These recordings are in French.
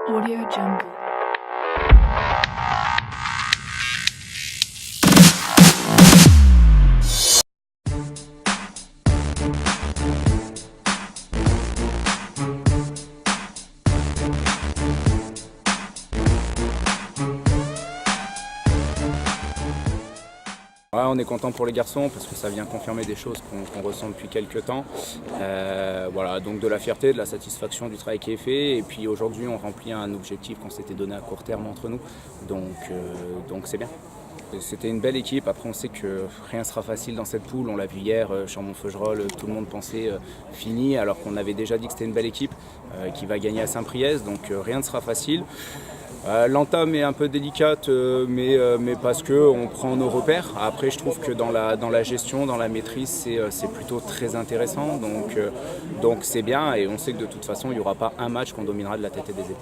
Audio Jungle. Ouais, on est content pour les garçons parce que ça vient confirmer des choses qu'on ressent depuis quelques temps. Voilà, donc de la fierté, de la satisfaction du travail qui est fait. Et puis aujourd'hui, on remplit un objectif qu'on s'était donné à court terme entre nous. Donc c'est bien. C'était une belle équipe. Après, on sait que rien ne sera facile dans cette poule. On l'a vu hier, Chaumont-Feugerolles, tout le monde pensait fini, alors qu'on avait déjà dit que c'était une belle équipe qui va gagner à Saint-Priest. Donc rien ne sera facile. L'entame est un peu délicate, mais parce qu'on prend nos repères. Après, je trouve que dans la gestion, dans la maîtrise, c'est plutôt très intéressant. Donc c'est bien, et on sait que de toute façon, il n'y aura pas un match qu'on dominera de la tête et des épaules.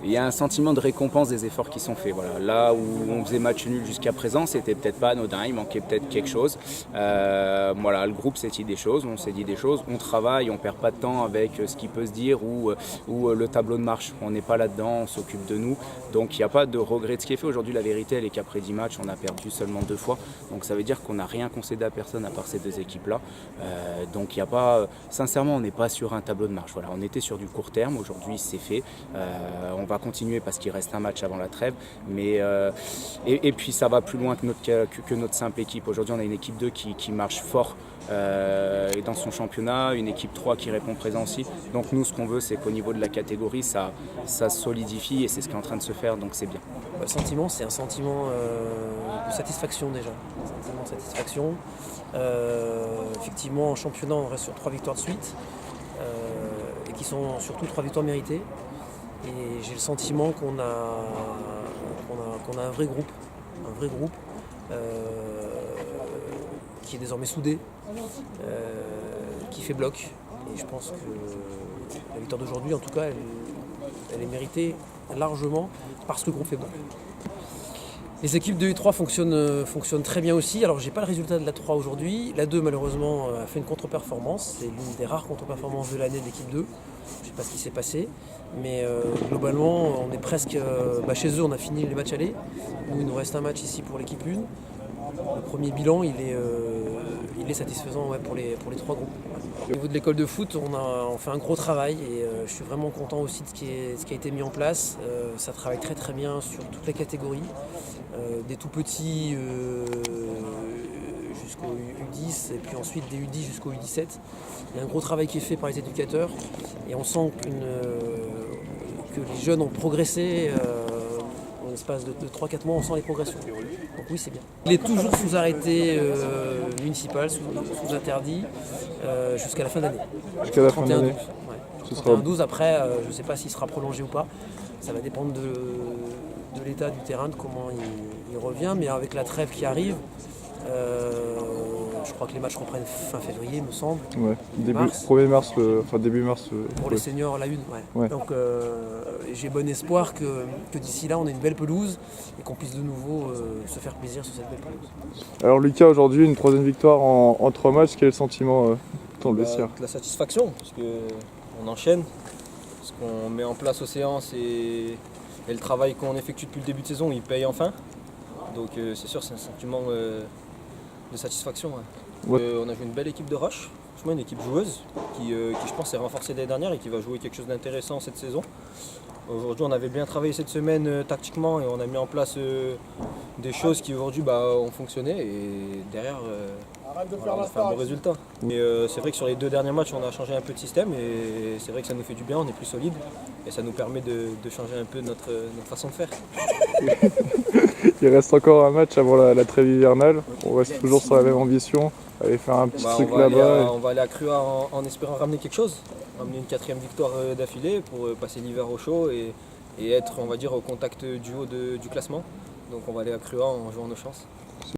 Il y a un sentiment de récompense des efforts qui sont faits. Voilà. Là où on faisait match nul jusqu'à présent, c'était peut-être pas anodin, il manquait peut-être quelque chose. Voilà, le groupe s'est dit des choses, on s'est dit des choses, on travaille, on perd pas de temps avec ce qui peut se dire ou le tableau de marche. On n'est pas là-dedans, on s'occupe de nous. Donc il n'y a pas de regret de ce qui est fait. Aujourd'hui, la vérité, elle est qu'après 10 matchs, on a perdu seulement 2 fois. Donc ça veut dire qu'on n'a rien concédé à personne à part ces deux équipes-là. Donc il n'y a pas, sincèrement, on n'est pas sur un tableau de marche. Voilà, on était sur du court terme. Aujourd'hui, c'est fait. On va continuer parce qu'il reste un match avant la trêve. Et puis ça va plus loin que notre simple équipe. Aujourd'hui, on a une équipe 2 qui marche fort. Dans son championnat, une équipe 3 qui répond présent aussi. Donc nous, ce qu'on veut, c'est qu'au niveau de la catégorie, ça solidifie, et c'est ce qui est en train de se faire, donc c'est bien. Le sentiment, c'est un sentiment de satisfaction déjà. Un sentiment de satisfaction. Effectivement, en championnat, on reste sur 3 victoires de suite, et qui sont surtout 3 victoires méritées. Et j'ai le sentiment qu'on a un vrai groupe, qui est désormais soudé, qui fait bloc. Et je pense que la victoire d'aujourd'hui, en tout cas, elle est méritée largement parce que le groupe fait bloc. Les équipes 2 et 3 fonctionnent très bien aussi. Alors j'ai pas le résultat de la 3 aujourd'hui. La 2 malheureusement a fait une contre-performance. C'est l'une des rares contre-performances de l'année de l'équipe 2. Je sais pas ce qui s'est passé. Mais globalement on est presque chez eux, on a fini les matchs allés. Nous il nous reste un match ici pour l'équipe 1. Le premier bilan il est satisfaisant pour les 3 groupes. Au niveau de l'école de foot, on fait un gros travail et je suis vraiment content aussi de ce qui a été mis en place. Ça travaille très très bien sur toutes les catégories, des tout petits jusqu'au U10 et puis ensuite des U10 jusqu'au U17. Il y a un gros travail qui est fait par les éducateurs et on sent que les jeunes ont progressé. En l'espace de 3-4 mois, on sent les progressions. Donc oui, c'est bien. Il est toujours sous arrêté municipal, sous interdit, jusqu'à la fin d'année. Jusqu'à la fin d'année. 31-12, après, je ne sais pas s'il sera prolongé ou pas. Ça va dépendre de l'état du terrain, de comment il revient. Mais avec la trêve qui arrive, je crois que les matchs reprennent fin février, me semble. Ouais, début mars. Pour les seniors, la 1. Ouais. Donc j'ai bon espoir que d'ici là, on ait une belle pelouse et qu'on puisse de nouveau se faire plaisir sur cette belle pelouse. Alors Lucas, aujourd'hui, une 3e victoire en 3 matchs. Quel est le sentiment dans le vestiaire ? La satisfaction, parce qu'on enchaîne, ce qu'on met en place aux séances et le travail qu'on effectue depuis le début de saison, il paye enfin. Donc c'est sûr, c'est un sentiment de satisfaction. Ouais. On a joué une belle équipe de Roche, franchement une équipe joueuse qui je pense s'est renforcée l'année dernière et qui va jouer quelque chose d'intéressant cette saison. Aujourd'hui on avait bien travaillé cette semaine tactiquement et on a mis en place des choses qui aujourd'hui ont fonctionné et derrière on a fait un bon résultat. Et c'est vrai que sur les 2 derniers matchs on a changé un peu de système et c'est vrai que ça nous fait du bien, on est plus solide et ça nous permet de changer un peu notre façon de faire. Il reste encore un match avant la trêve hivernale. On reste toujours sur la même ambition, aller faire un petit truc là-bas. On va aller à Crua en espérant ramener quelque chose, ramener une 4e victoire d'affilée pour passer l'hiver au chaud et être, on va dire, au contact du haut du classement. Donc on va aller à Crua en jouant nos chances.